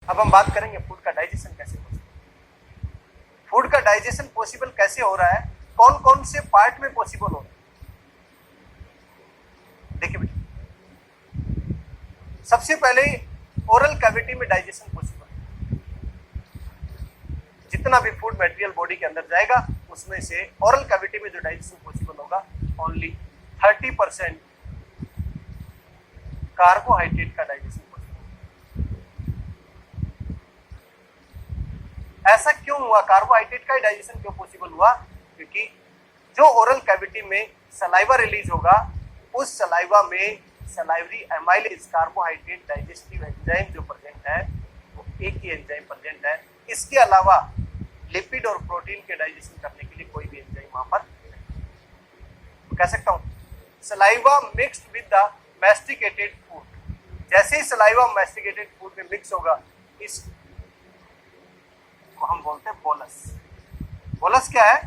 अब हम बात करेंगे फूड का डाइजेशन कैसे पॉसिबल। फूड का डाइजेशन पॉसिबल कैसे हो रहा है, कौन कौन से पार्ट में पॉसिबल हो रहा है। देखिए बेटा, सबसे पहले ओरल कैविटी में डाइजेशन पॉसिबल है। जितना भी फूड मटेरियल बॉडी के अंदर जाएगा उसमें से ओरल कैविटी में जो डाइजेशन पॉसिबल होगा ओनली 30% कार्बोहाइड्रेट का डाइजेशन पॉसिबल। ऐसा क्यों हुआ, कार्बोहाइड्रेट का ही डाइजेशन क्यों पॉसिबल हुआ? क्योंकि जो ओरल कैविटी में सलाइवा रिलीज होगा उस सलाइवा में salivary amylase carbohydrate digestive enzyme जो प्रेजेंट है वो एक ही एंजाइम प्रेजेंट है। इसके अलावा लिपिड और प्रोटीन के डाइजेशन करने के लिए कोई भी एंजाइम वहां पर नहीं। कह सकता हूं saliva mixed with the masticated food, जैसे ही सलाइवा मैस्टिकेटेड फूड में मिक्स होगा इस को हम बोलते हैं बोलस। बोलस क्या है?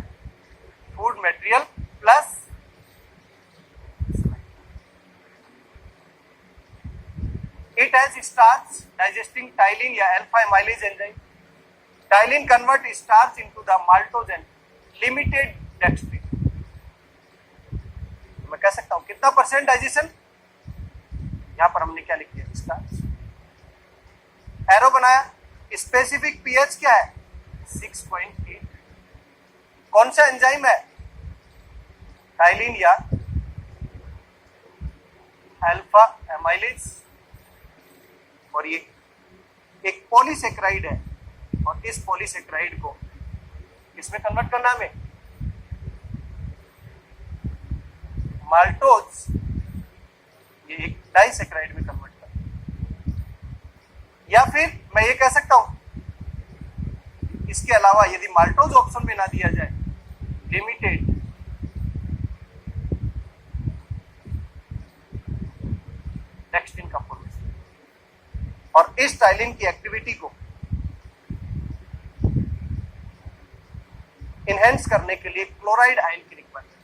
Food material plus it has starch digesting tyline या alpha amylase enzyme. Tyline convert starch into the maltose and limited dextrin. मैं कह सकता हूं कितना परसेंट डाइजेशन, यहां पर हमने क्या लिख दिया, स्टार्च। एरो बनाया, स्पेसिफिक पीएच क्या है 6.8। कौन सा एंजाइम है? टाइलिन या अल्फा एमाइलेज। और ये एक पॉलीसेक्राइड है और इस पॉलीसेक्राइड को किसमें कन्वर्ट करना है हमें? माल्टोज, ये एक डाइसेक्राइड में कन्वर्ट करना। या फिर मैं ये कह सकता हूं इसके अलावा यदि माल्टोज ऑप्शन में ना दिया जाए, लिमिटेड डेक्स्ट्रिन का फॉर्मेशन। और इस टाइलिन की एक्टिविटी को इनहेंस करने के लिए क्लोराइड आयन की रिक्वायरमेंट।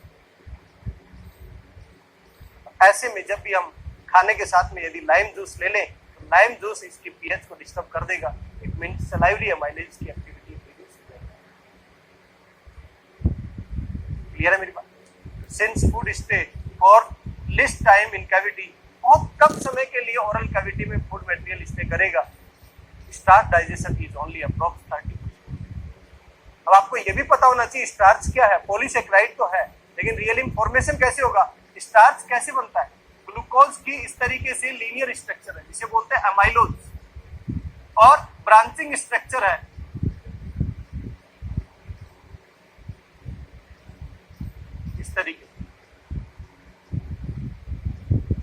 ऐसे में जब भी हम खाने के साथ में यदि लाइम जूस ले लें तो लाइम जूस इसकी पीएच को डिस्टर्ब कर देगा। इट मींस सलाइवरी एमाइलेज की एक्टिविटी रिड्यूस हो जाएगी। क्लियर है मेरी बात? Since food stay for list time in cavity, बहुत कम समय के लिए ओरल कैविटी में फूड मटेरियल स्टे करेगा, starch digestion is only approx 30%। अब आपको यह भी पता होना चाहिए स्टार्च क्या है। पॉलीसेक्राइड तो है लेकिन रियल फॉर्मेशन कैसे होगा, स्टार्च कैसे बनता है? ग्लूकोज की इस तरीके से लीनियर स्ट्रक्चर है जिसे बोलते हैं एमाइलोज, और ब्रांचिंग स्ट्रक्चर है इस तरीके।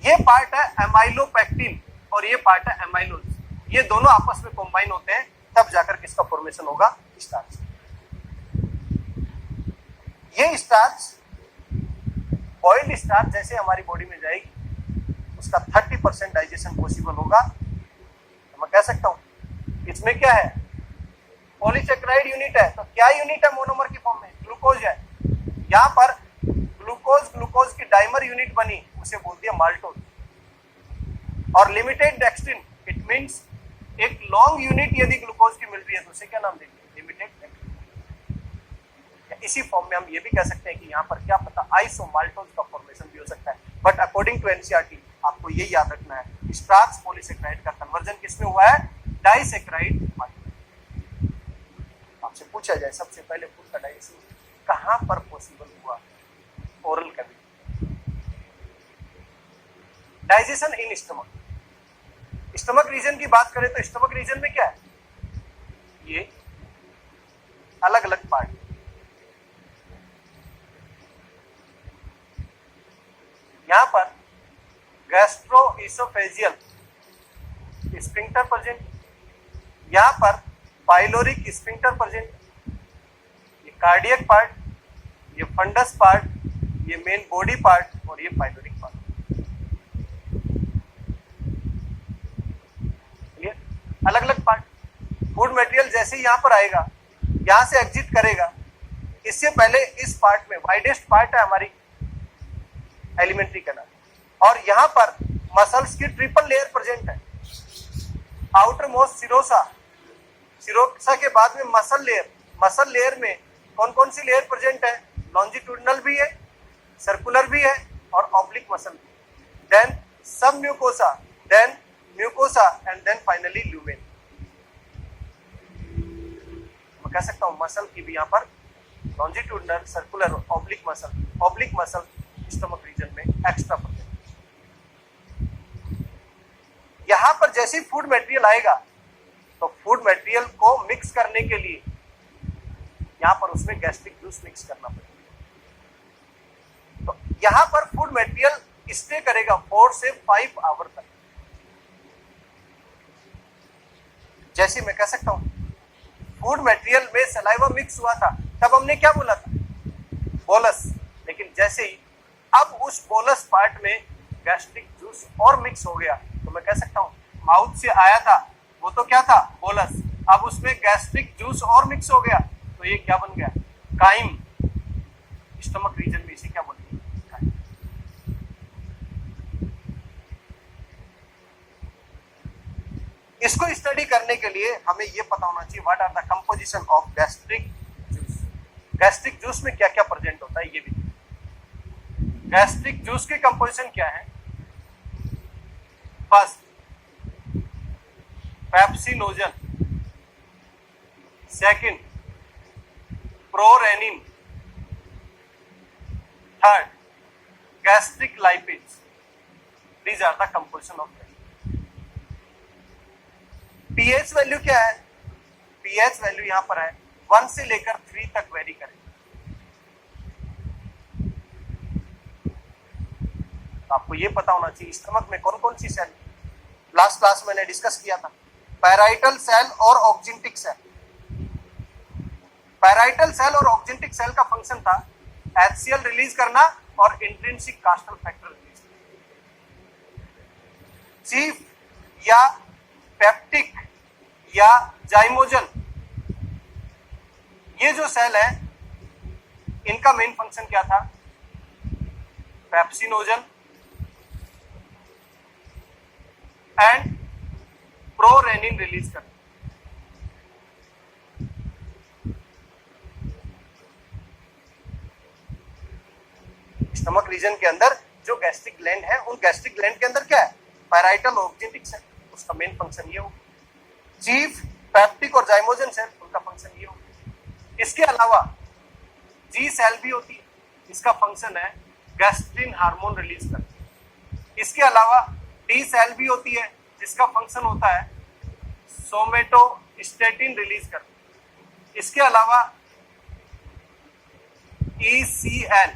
ये पार्ट है एमाइलोपेक्टिन और ये पार्ट है एमाइलोज। ये दोनों आपस में कंबाइन होते हैं तब जाकर किसका फॉर्मेशन होगा, स्टार्च। ये स्टार्च बॉइल्ड स्टार्च जैसे हमारी बॉडी में जाएगी उसका 30% डाइजेशन पॉसिबल होगा। तो मैं कह सकता हूं इसमें क्या है, पॉलीसेक्राइड यूनिट है। तो क्या यूनिट है मोनोमर की फॉर्म में? ग्लूकोज है। यहां पर ग्लूकोज की डाइमर यूनिट बनी, उसे बोलती है माल्टोज। और लिमिटेड डेक्स्ट्रिन, इट मींस एक लॉन्ग यूनिट यदि ग्लूकोज की मिल रही है तो उसे क्या नाम देंगे, लिमिटेड डेक्स्ट्रिन। इसी फॉर्म में हम ये भी कह सकते हैं कि यहाँ पर क्या पता आइसोमाल्टोज का फॉर्मेशन भी हो सकता है। बट अकॉर्डिंग टू एनसीईआरटी आपको ये याद रखना है स्टार्च पॉलीसेक्राइड का कन्वर्जन किसमें हुआ है, डाइसेक्राइड माल्टोज। आपसे पूछा जाए सबसे पहले फूड का डाइजेशन कहां पर पॉसिबल हुआ, oral cavity. Digestion in stomach. Stomach region की बात करें तो स्टमक रीजन में क्या है, ये अलग अलग पार्ट। यहां पर गैस्ट्रोइसोफेजियल स्फिंक्टर प्रेजेंट, यहां पर पाइलोरिक स्फिंक्टर प्रेजेंट, ये कार्डियक पार्ट, ये फंडस पार्ट, ये मेन बॉडी पार्ट और ये पाइलोरिक पार्ट। क्लियर? अलग अलग पार्ट। फूड मटेरियल जैसे ही यहां पर आएगा, यहां से एग्जिट करेगा, इससे पहले इस पार्ट में वाइडेस्ट पार्ट है हमारी एलिमेंट्री कैनाल, और यहां पर मसल्स की ट्रिपल लेयर प्रेजेंट है। आउटर मोस्ट सिरोसा, सिरोसा के बाद में मसल लेयर में कौन कौन सी लेयर प्रेजेंट है? लॉन्जिट्यूडनल भी है, सर्कुलर भी है और ऑब्लिक मसल भी। Then submucosa, then mucosa and then finally lumen. मैं कह सकता हूं मसल की भी यहां पर longitudinal, circular, oblique muscle stomach region में एक्स्ट्रा प्रेजेंट। यहां पर जैसे ही फूड मटेरियल आएगा तो फूड मटेरियल को मिक्स करने के लिए यहां पर उसमें गैस्ट्रिक जूस मिक्स करना पड़ेगा। तो यहां पर फूड मटेरियल स्टे करेगा 4 से 5 आवर तक। जैसे मैं कह सकता हूं फूड मटेरियल में सलाइवा मिक्स हुआ था, तब हमने क्या बोला था? बोलस। लेकिन जैसे ही अब उस बोलस पार्ट में गैस्ट्रिक जूस और मिक्स हो गया तो मैं कह सकता हूं माउथ से आया था वो तो क्या था? बोलस। अब उसमें गैस्ट्रिक जूस और मिक्स हो गया तो ये क्या बन गया? काइम। स्टमक रीजन में इसे क्या बोलते हैं? काइम। इसको स्टडी करने के लिए हमें ये पता होना चाहिए what are the composition of gastric juice. Gastric juice में क्या क्या प्रेजेंट होता है ये भी। गैस्ट्रिक जूस की कंपोजिशन क्या है? First pepsinogen, second prorennin, third gastric lipase. These are the composition of gastric. PH value क्या है? पीएच वैल्यू यहां पर है 1 से लेकर 3 तक वेरी करेगा। आपको ये पता होना चाहिए स्टमक में कौन कौन सी सेल। लास्ट क्लास में मैंने डिस्कस किया था पैराइटल सेल और ऑक्जिंटिक सेल। पैराइटल सेल और ऑक्जिंटिक सेल का फंक्शन था HCl रिलीज करना और इंट्रिंसिक कास्टल फैक्टर रिलीज करना। चीफ या पेप्टिक या जाइमोजन, ये जो सेल है इनका मेन फंक्शन क्या था? पेप्सिनोजन एंड प्रोरेनिन रिलीज करना। स्टमक रीजन के अंदर जो गैस्ट्रिक ग्लैंड है उन गैस्ट्रिक ग्लैंड के अंदर क्या है? पैराइटल ऑक्जिंटिक सेल, उसका मेन फंक्शन ये हो। चीफ पेप्टिक और जाइमोजन सेल, उनका फंक्शन ये हो। इसके अलावा जी सेल भी होती है, इसका फंक्शन है गैस्ट्रिन हार्मोन रिलीज करना। इसके अलावा डी सेल भी होती है जिसका फंक्शन होता है सोमेटोस्टेटिन रिलीज करना। इसके अलावा ECL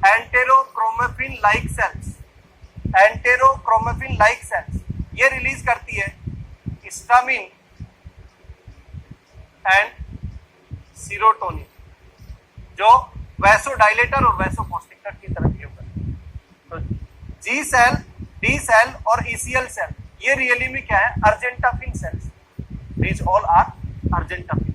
एंटेरोक्रोमेफिन लाइक सेल्स, ये रिलीज करती है हिस्टामिन एंड सीरोटोनिन, जो वैसोडाइलेटर और वैसोकॉन्स्ट्रिक्टर की तरह बिहेव करते हैं। तो जी सेल, डी सेल और ECL सेल ये रियली में क्या है? Argentaffin cells. These all are argentaffin.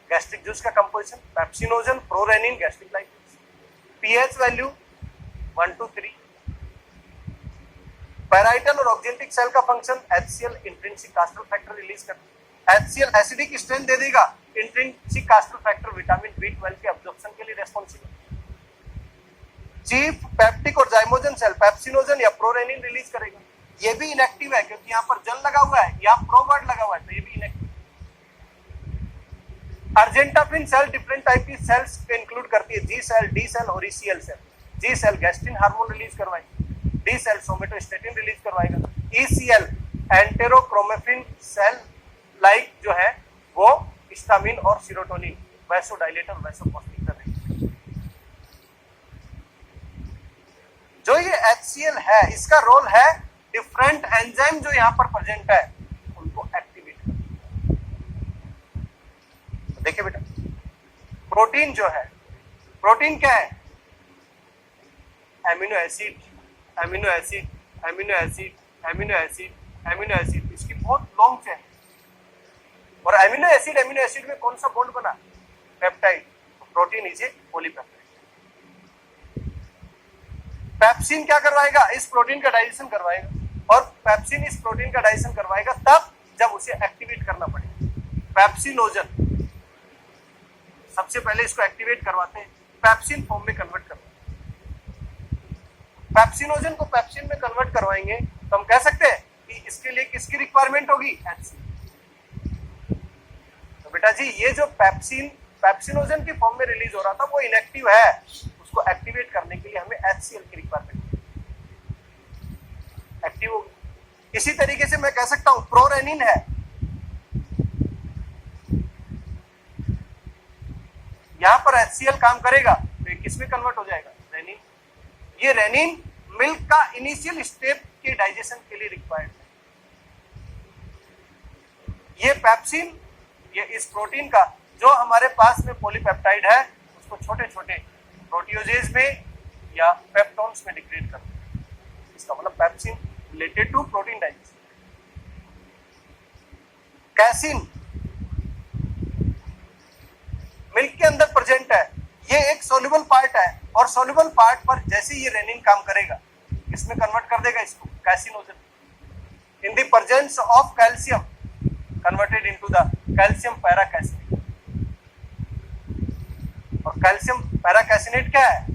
Gastric juice का composition pepsinogen, prorennin, gastric lipase. PH value 1 to 3। Parietal और ऑक्जिंटिक सेल का function HCl intrinsic Castle factor release करना। HCl acidic strength दे देगा, intrinsic Castle factor vitamin B12 के absorption के लिए responsible. Chief peptic और zymogen cell pepsinogen या prorenin release करेगा। ये भी इनएक्टिव है क्योंकि यहाँ पर जल लगा हुआ है, यहाँ प्रो वर्ड लगा हुआ है, तो ये भी inactive. Argentaffin cell different type की सेल्स को इंक्लूड करती है, जी सेल, डी सेल और ECL cell. G cell gastrin hormone release करवाएगी, डी सेल सोमेटोस्टेटिन रिलीज करवाएगा, ECL एंटेरोक्रोमेफिन सेल लाइक जो है वो हिस्टामिन और सीरोटोनिन, वैसोडाइलेटर, वैसोकॉन्स्ट्रिक्टर है। जो ये HCl है इसका रोल है डिफरेंट एंजाइम जो यहां पर प्रेजेंट है उनको एक्टिवेट करना। तो देखिए बेटा, प्रोटीन जो है, प्रोटीन क्या है? Amino acid, amino acid, amino acid, amino acid, amino acid, इसकी बहुत लॉन्ग चेन। और एमिनो एसिड में कौन सा बॉन्ड बना? Peptide. Protein is a polypeptide. Pepsin क्या करवाएगा? इस प्रोटीन का डाइजेशन करवाएगा, और पेप्सिन इस प्रोटीन का डाइजेशन करवाएगा तब जब उसे एक्टिवेट करना पड़ेगा। पेप्सिनोजन, सबसे पहले इसको एक्टिवेट करवाते हैं, पेप्सिन फॉर्म में कन्वर्ट करवाते हैं। पेप्सिनोजन को पेप्सिन में कन्वर्ट करवाएंगे तो हम कह सकते हैं कि इसके लिए किसकी रिक्वायरमेंट होगी? HCl। तो बेटा जी ये जो पेप्सिनोजन की फॉर्म में रिलीज हो रहा था वो इनएक्टिव है, उसको एक्टिवेट करने के लिए हमें HCl की रिक्वायरमेंट एक्टिव होगी। इसी तरीके से मैं कह सकता हूं प्रोरेनिन है, यहां पर HCl काम करेगा तो ये किसमें कन्वर्ट हो जाएगा? रेनिन। ये रेनिन मिल्क का इनिशियल स्टेप के डाइजेशन के लिए रिक्वायर्ड है। ये पेप्सिन, ये इस प्रोटीन का जो हमारे पास में पॉलीपेप्टाइड है उसको छोटे छोटे प्रोटियोजेज में या पेप्टोन्स में डिग्रेड करते हैं। इसका मतलब pepsin related to protein digestion. Casein milk के अंदर प्रेजेंट है, ये एक सोल्यूबल पार्ट है, और सोल्यूबल पार्ट पर जैसे ये रेनिन काम करेगा इसमें कन्वर्ट कर देगा इसको caseinogen. In the presence of calcium converted into the calcium paracaseinate. और कैल्शियम पैराकैसिनेट क्या है?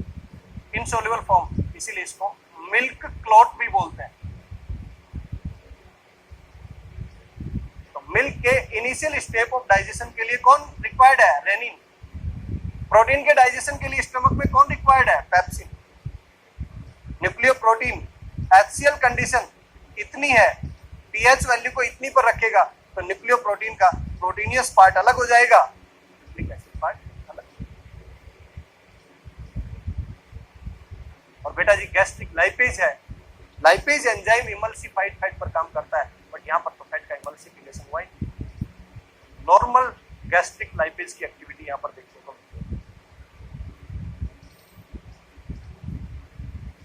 इनसोल्यूबल फॉर्म, इसीलिए इसको मिल्क क्लॉट भी बोलते हैं। तो मिल्क के इनिशियल स्टेप ऑफ डाइजेशन के लिए कौन रिक्वायर्ड है? रेनिन। प्रोटीन के डाइजेशन के लिए स्टमक में कौन रिक्वायर्ड है? पेप्सिन। न्यूक्लियोप्रोटीन HCl कंडीशन इतनी है, पीएच वैल्यू को इतनी पर रखेगा तो न्यूक्लियोप्रोटीन का प्रोटीनियस पार्ट अलग हो जाएगा, न्यूक्लिक एसिड पार्ट अलग। और बेटा जी गैस्ट्रिक लाइपेज है, लाइपेज एंजाइम इमल्सिफाइड फैट पर काम करता है, बट यहां पर तो फैट का इमल्सिफिकेशन हुआ ही। नॉर्मल गैस्ट्रिक लाइपेज की एक्टिविटी यहां पर देखने को मिलती है।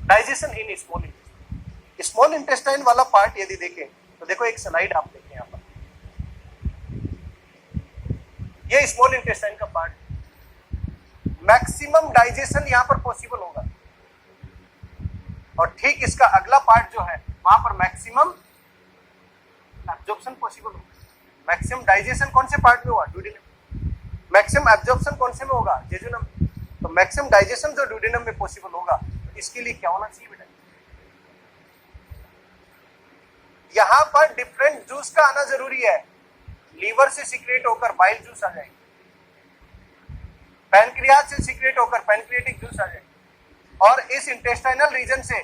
Digestion in small intestine, small intestine वाला पार्ट यदि देखें तो देखो एक स्लाइड आप देखें यहां पर, ये स्मॉल इंटेस्टाइन का पार्ट, मैक्सिमम डाइजेशन यहां पर पॉसिबल होगा, और ठीक इसका अगला पार्ट जो है वहां पर मैक्सिमम एब्जॉर्प्शन पॉसिबल होगा। मैक्सिमम डाइजेशन कौन से पार्ट में हुआ? ड्यूडेनम। मैक्सिमम एब्जॉर्प्शन कौन से में होगा? जेजुनम। तो मैक्सिमम डाइजेशन जो ड्यूडेनम में पॉसिबल होगा, तो इसके लिए क्या होना चाहिए बेटा? यहां पर डिफरेंट जूस का आना जरूरी है। लीवर से सीक्रेट होकर बाइल जूस आ जाएगी, पैनक्रियाज से सीक्रेट होकर पैनक्रियाटिक जूस आ जाएगी, और इस इंटेस्टाइनल रीजन से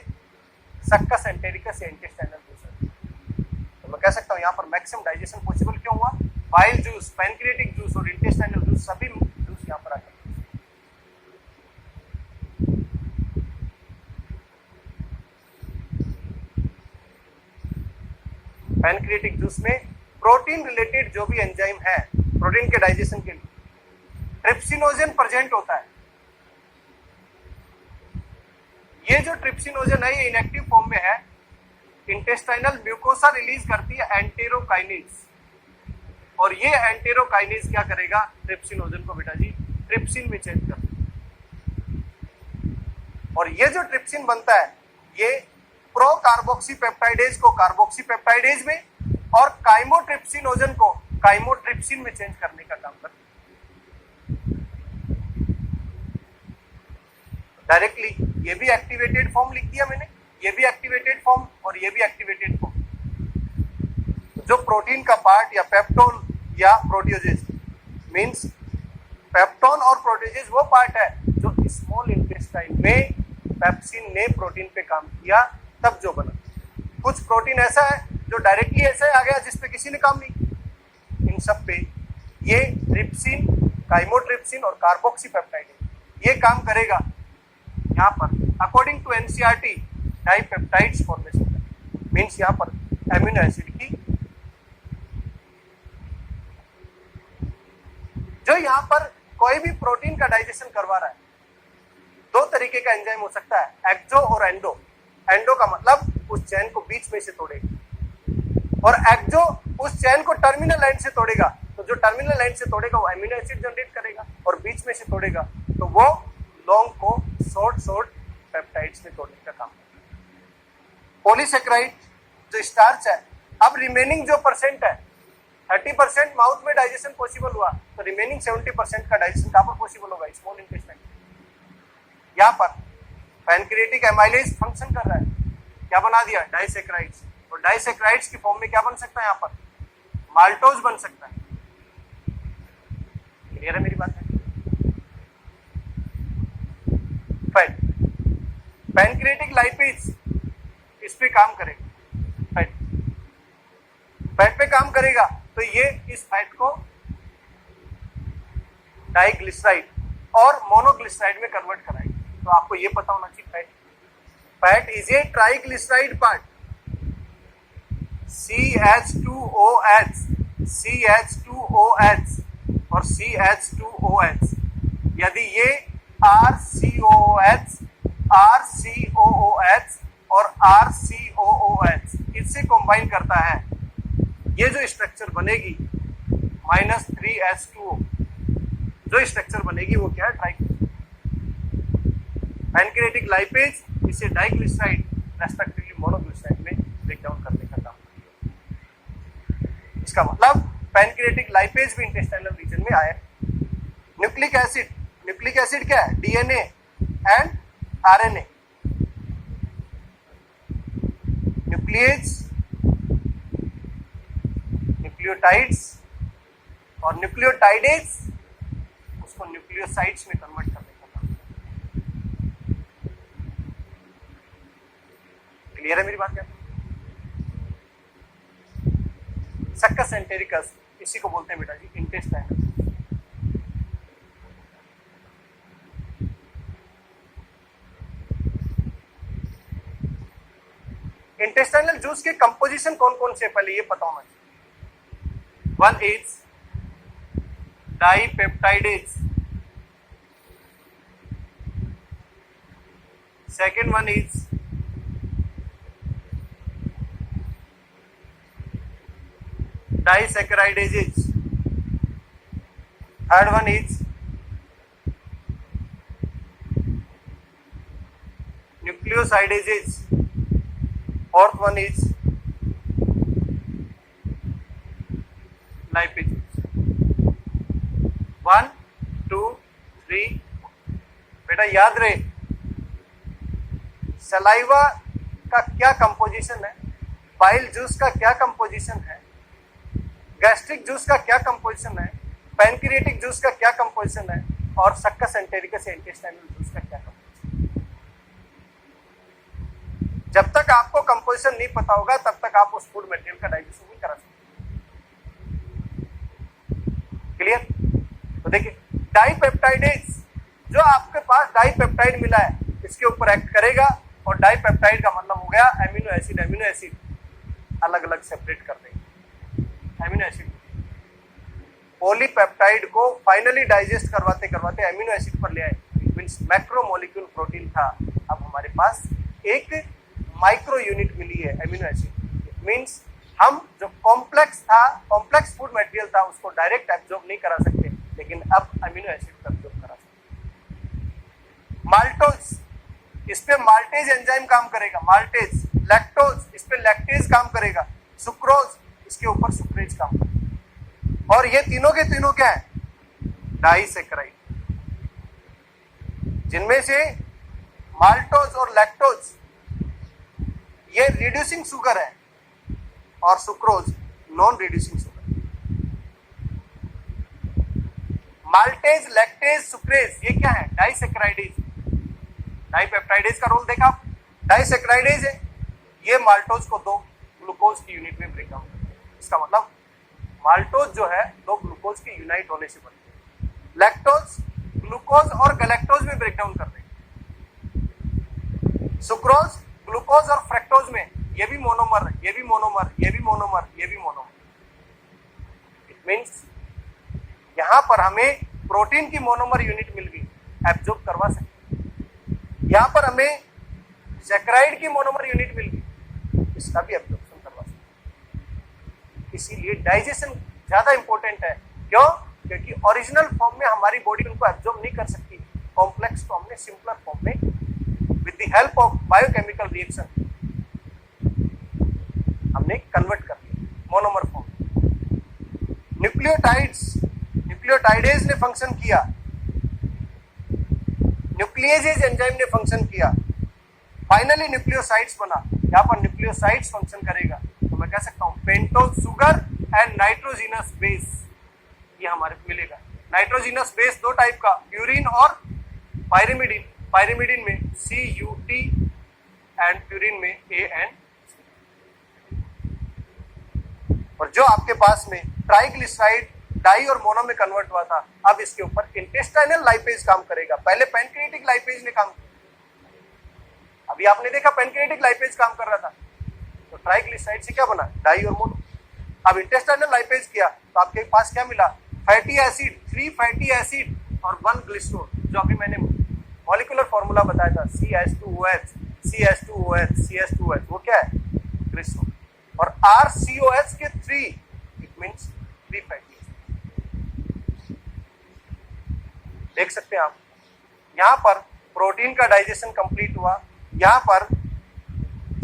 सक्कस एंटेरिकस या इंटेस्टाइनल जूस आ जाएगी। तो मैं कह सकता हूं यहां पर मैक्सिमम डाइजेशन पॉसिबल क्यों हुआ? बाइल जूस, पैनक्रियाटिक जूस और इंटेस्टाइनल जूस, सभी जूस यहां पर आ गए। पैनक्रियाटिक जूस में प्रोटीन रिलेटेड जो भी एंजाइम है प्रोटीन के डाइजेशन के लिए, ट्रिप्सिनोजन प्रेजेंट होता है। ये जो ट्रिप्सिनोजन है ये इनएक्टिव फॉर्म में है, इंटेस्टाइनल म्यूकोसा रिलीज करती है एंटेरोकाइनेज, और ये एंटेरोकाइनेज क्या करेगा? ट्रिप्सिनोजन को बेटा जी ट्रिप्सिन में चेंज कर देगा, और ये जो ट्रिप्सिन बनता है ये प्रो कार्बोक्सीपेप्टाइडेज को कार्बोक्सीपेप्टाइडेज में और काइमोट्रिप्सिनोजन को काइमोट्रिप्सिन में चेंज करने का काम करता है। डायरेक्टली ये भी एक्टिवेटेड फॉर्म लिख दिया मैंने, ये भी एक्टिवेटेड फॉर्म और ये भी एक्टिवेटेड फॉर्म। जो प्रोटीन का पार्ट या पेप्टोन या प्रोटियोजेज, मींस पेप्टोन और प्रोटियोजेज वो पार्ट है जो स्मॉल इंटेस्टाइन में पेप्सिन ने प्रोटीन पे काम किया तब जो बना। कुछ प्रोटीन ऐसा है जो डायरेक्टली ऐसे आ गया जिसपे किसी ने काम नहीं। इन सब पे ये ट्रिप्सिन, काइमोट्रिप्सिन और कार्बोक्सीपेप्टाइड ये काम करेगा। यहाँ पर according to NCERT dipeptides formation, means यहाँ पर एमिनो एसिड की, जो यहाँ पर कोई भी प्रोटीन का डाइजेशन करवा रहा है, दो तरीके का एंजाइम हो सकता है, एक्जो और एंडो। एंडो का मतलब उस चैन को बीच में से तोड़ेगा, और एक्जो उस चैन को टर्मिनल एंड से तोड़ेगा। तो जो टर्मिनल एंड से तोड़ेगा वो एमिनो एसिड जनरेट करेगा, और बीच में से तोड़ेगा तो वो लॉन्ग को शॉर्ट पेप्टाइड्स में तोड़ने का काम करता है। पॉलीसेकेराइड जो स्टार्च है, अब रिमेनिंग जो परसेंट है 30% माउथ में डाइजेशन पॉसिबल हुआ, तो रिमेनिंग 70% का डाइजेशन कहां पर पॉसिबल होगा? Small intestine. यहां पर पैनक्रिएटिक एमाइलेज फंक्शन कर रहा है, क्या बना दिया? डाइसेक्राइड्स। और डाइसेक्राइड्स की फॉर्म में क्या बन सकता है? यहां पर माल्टोज बन सकता है। क्लियर है मेरी बात है? फैट, पैनक्रिएटिक लाइपेज इस पे काम करेगा, फैट पे काम करेगा, तो ये इस फैट को डाइग्लिसराइड और मोनोग्लिसराइड में कन्वर्ट कराएगा। तो आपको ये पता होना चाहिए, fat is a triglyceride part, CH2OH, CH2OH और CH2OH। यदि ये RCOOH, RCOOH और RCOOH इससे कंबाइन करता है, ये जो स्ट्रक्चर बनेगी -3H2O, जो स्ट्रक्चर बनेगी वो क्या है? ट्राइग्लिसराइड। पैनक्रिएटिक लाइपेज इसे डाइग्लिसराइड रेस्पेक्टिवली मोनोग्लिसराइड में ब्रेक डाउन करने का काम करता है। इसका मतलब पैनक्रिएटिक लाइपेज भी इंटेस्टाइनल रीजन में आया। न्यूक्लिक एसिड, न्यूक्लिक एसिड क्या है? DNA and RNA। Nuclease, nucleotides और न्यूक्लियोटाइडेज उसको न्यूक्लियोसाइड्स में कन्वर्ट करने का काम। क्लियर है मेरी बात? क्या सक्कस एंटेरिकस इसी को बोलते हैं बेटा जी इंटेस्टाइनल। इंटेस्टाइनल जूस के कंपोजिशन कौन कौन से पहले ये पता होना चाहिए। One is dipeptidase, second one is disaccharidases, third one is nucleosidases, fourth one is lipases। 1 2 3। बेटा याद रहे, सलाइवा का क्या कंपोजिशन है, बाइल जूस का क्या कंपोजिशन है, गैस्ट्रिक जूस का क्या कंपोजिशन है, पैनक्रिएटिक जूस का क्या कंपोजिशन है, और सक्कस एंटेरिकस इंटेस्टाइनल जूस का क्या कंपोजिशन है। जब तक आपको कंपोजिशन नहीं पता होगा तब तक आप उस फूड मटेरियल का डाइजेशन नहीं करा सकते। क्लियर? तो देखिए, डाइपेप्टाइडेज, जो आपके पास डाइपेप्टाइड मिला है इसके ऊपर एक्ट करेगा, और डाइपेप्टाइड का मतलब हो गया अमीनो एसिड अलग अलग सेपरेट कर देंगे। अमीनो एसिड पॉलीपेप्टाइड को फाइनली डाइजेस्ट करवाते करवाते अमीनो एसिड पर ले आए। मींस मैक्रोमोलिक्यूल प्रोटीन था, अब हमारे पास एक माइक्रो यूनिट मिली है अमीनो एसिड। मींस हम जो कॉम्प्लेक्स फूड मटेरियल था उसको डायरेक्ट एब्जॉर्ब नहीं करा सकते, लेकिन अब अमीनो एसिड को एब्जॉर्ब करा सकते। माल्टोज, इस पे माल्टेज एंजाइम काम करेगा, माल्टेज। लैक्टोज, इस पे लैक्टेज काम करेगा। सुक्रोज, इसके ऊपर सुक्रेज काम करेगा। और ये तीनों के तीनों क्या है? डाइसेक्राइड, जिनमें से माल्टोज और लैक्टोज ये रिड्यूसिंग शुगर है और sucrose non reducing sugar. Maltase, lactase, sucrase ये क्या है? डाइसेक्राइडेज। डाइपेप्टाइडेज का रोल देखा, डाइसेक्राइडेज है, ये माल्टोज को दो ग्लूकोज की यूनिट में ब्रेक डाउन करते हैं। इसका मतलब माल्टोज जो है दो ग्लूकोज के यूनाइट होने से बनते हैं। लैक्टोज ग्लूकोज और गैलेक्टोज में ब्रेक डाउन कर देंगे। सुक्रोज ग्लूकोज और फ्रक्टोज में, ये भी मोनोमर, ये भी मोनोमर, ये भी मोनोमर, ये भी मोनोमर। इट मींस यहां पर हमें प्रोटीन की मोनोमर यूनिट मिल गई, एब्जॉर्ब करवा सकते। यहां पर हमें सैकराइड की मोनोमर यूनिट मिल गई, इसका भी एब्जॉर्प्शन करवा सकते। इसीलिए डाइजेशन ज्यादा इंपॉर्टेंट है। क्यों? क्योंकि ओरिजिनल फॉर्म में हमारी बॉडी उनको एब्जॉर्ब नहीं कर सकती, कॉम्प्लेक्स फॉर्म में, सिंपलर फॉर्म में with the help of biochemical reaction हमने कन्वर्ट कर दिया मोनोमर फॉर्म। न्यूक्लियोटाइडेज ने फंक्शन किया, न्यूक्लियेजेज एंजाइम ने फंक्शन किया, फाइनली न्यूक्लियोसाइड्स बना। यहां पर न्यूक्लियोसाइड्स फंक्शन करेगा तो मैं कह सकता हूं pentose sugar and nitrogenous base, ये हमारे को मिलेगा। नाइट्रोजिनस बेस दो टाइप का, प्यूरिन और पायरिमिडिन। पायरिमिडिन में CUT एंड प्यूरिन में AN। और जो आपके पास में ट्राइग्लिसराइड डाई और मोनो में कन्वर्ट हुआ था, अब इसके ऊपर इंटेस्टाइनल लाइपेज काम करेगा। पहले पैनक्रिएटिक लाइपेज ने काम किया, अभी आपने देखा पैनक्रिएटिक लाइपेज काम कर रहा था, तो ट्राइग्लिसराइड से क्या बना, डाई और मोनो। अब इंटेस्टाइनल लाइपेज किया तो आपके पास क्या मिला, फैटी एसिड, 3 फैटी एसिड और 1 ग्लिसरॉल, जो अभी मैंने मॉलिक्यूलर फॉर्मूला बताया था CH2OH, CH2OH, CH2OH, वो क्या है, ग्लिसरॉल। और RCOH के 3, इट मींस 3 फैटी एसिड। देख सकते हैं आप, यहां पर प्रोटीन का डाइजेशन कंप्लीट हुआ, यहां पर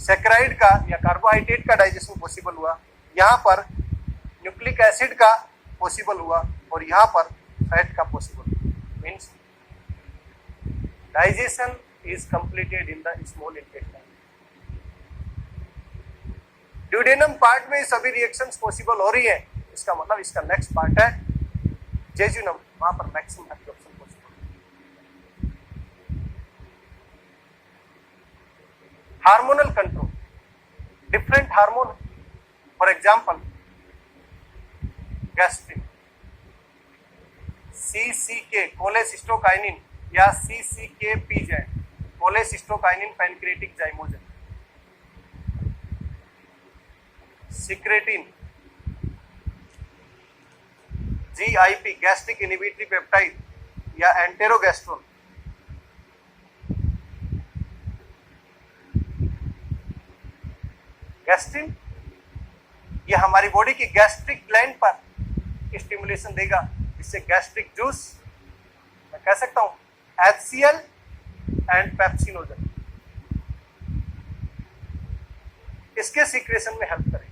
सैकराइड का या कार्बोहाइड्रेट का डाइजेशन पॉसिबल हुआ, यहां पर न्यूक्लिक एसिड का पॉसिबल हुआ और यहां पर फैट का पॉसिबल हुआ। Means digestion is completed in the small intestine. Duodenum part में सभी रिएक्शंस पॉसिबल हो रही है, इसका मतलब इसका नेक्स्ट पार्ट है जेजुनम, वहां पर maximum absorption possible. Hormonal control, different hormone, for example gastrin, CCK cholecystokinin या CCK-PZ cholecystokinin pancreatic zymogen, secretin GIP gastric inhibitory peptide या एंटेरोगैस्ट्रोन, गैस्ट्रिन ये हमारी बॉडी की गैस्ट्रिक ग्लैंड पर स्टिमुलेशन देगा, इससे गैस्ट्रिक जूस, मैं कह सकता हूं HCl एंड पेप्सिनोजन, इसके सीक्रेशन में हेल्प करेगा।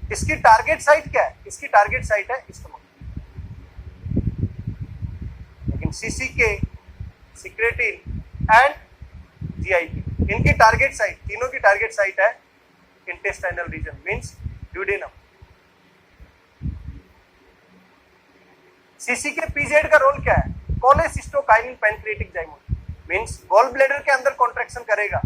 इसकी टारगेट साइट क्या है, इसकी टारगेट साइट है स्टमक, लेकिन CCK, सिक्रेटिन एंड GIP इनकी टारगेट साइट, तीनों की टारगेट साइट है intestinal region, means duodenum. CCK-PZ का रोल क्या है, cholecystokinin pancreatic zymogen, means gall bladder के अंदर कॉन्ट्रैक्शन करेगा,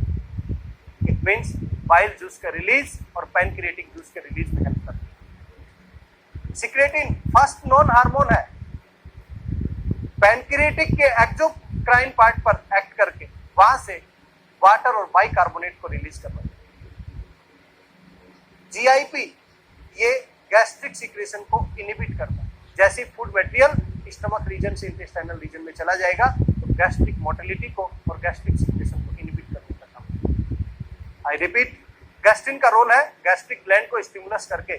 इट मींस बाइल जूस का रिलीज और पैनक्रिएटिक जूस के रिलीज में हेल्प करता है। सिक्रेटिन फर्स्ट नॉन हार्मोन है, पैनक्रिएटिक के एक्सोक्राइन पार्ट पर एक्ट करके वहां से वाटर और बाइकार्बोनेट को रिलीज करता है। GIP ये गैस्ट्रिक सिक्रेशन को इनहिबिट करता है, जैसे फूड मटेरियल स्टमक रीजन से इंटेस्टाइनल रीजन में चला जाएगा तो गैस्ट्रिक मोटिलिटी को और गैस्ट्रिक सिक्रेशन को इनहिबिट करने का काम। आई रिपीट, गैस्ट्रिन का रोल है गैस्ट्रिक ग्लैंड को स्टिमुलस करके,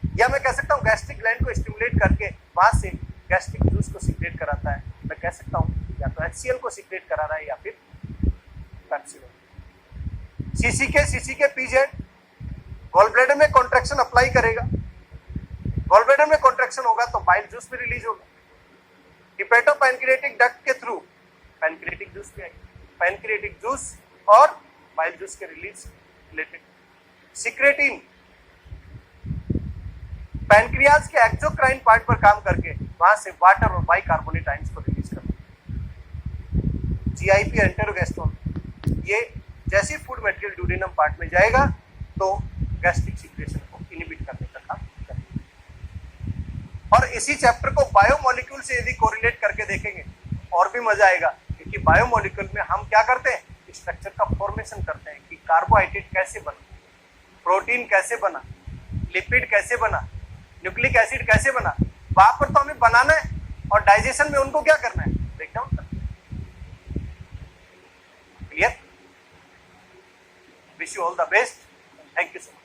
या मैं कह सकता हूं गैस्ट्रिक ग्लैंड को स्टिमुलेट करके वहां से गैस्ट्रिक जूस को सीक्रेट कराता है। मैं कह सकता हूं या तो HCl को सीक्रेट करा रहा है या फिर पेप्सिनोजन। CCK-PZ गॉल ब्लैडर में कॉन्ट्रैक्शन अप्लाई करेगा, गॉल ब्लैडर में कॉन्ट्रैक्शन होगा तो बाइल जूस भी रिलीज होगा, हिपेटो पैनक्रिएटिक डक्ट के थ्रू पैनक्रिएटिक जूस भी आएगी, पैनक्रिएटिक जूस और बाइल जूस के रिलीज रिलेटेड। सिक्रेटिन पैनक्रियाज के एक्सोक्राइन पार्ट पर काम करके वहां से वाटर और बाइकार्बोनेट आयंस को रिलीज करता है। GIP एंटेरोगैस्ट्रोन ये जैसे फूड मटेरियल ड्यूडेनम पार्ट में जाएगा तो गैस्ट्रिक सिक्रेशन को इनहिबिट करने का काम करेगा। और इसी चैप्टर को बायोमोलिक्यूल से यदि कोरिलेट करके देखेंगे और भी मजा आएगा, क्योंकि बायोमोलिक्यूल में हम क्या करते हैं, स्ट्रक्चर का फॉर्मेशन करते हैं कि कार्बोहाइड्रेट कैसे बना, प्रोटीन कैसे बना, लिपिड कैसे बना, न्यूक्लिक एसिड कैसे बना, वहां पर तो हमें बनाना है और डाइजेशन में उनको क्या करना है, ब्रेक डाउन करना है। Clear? Wish you all the best, thank you so much.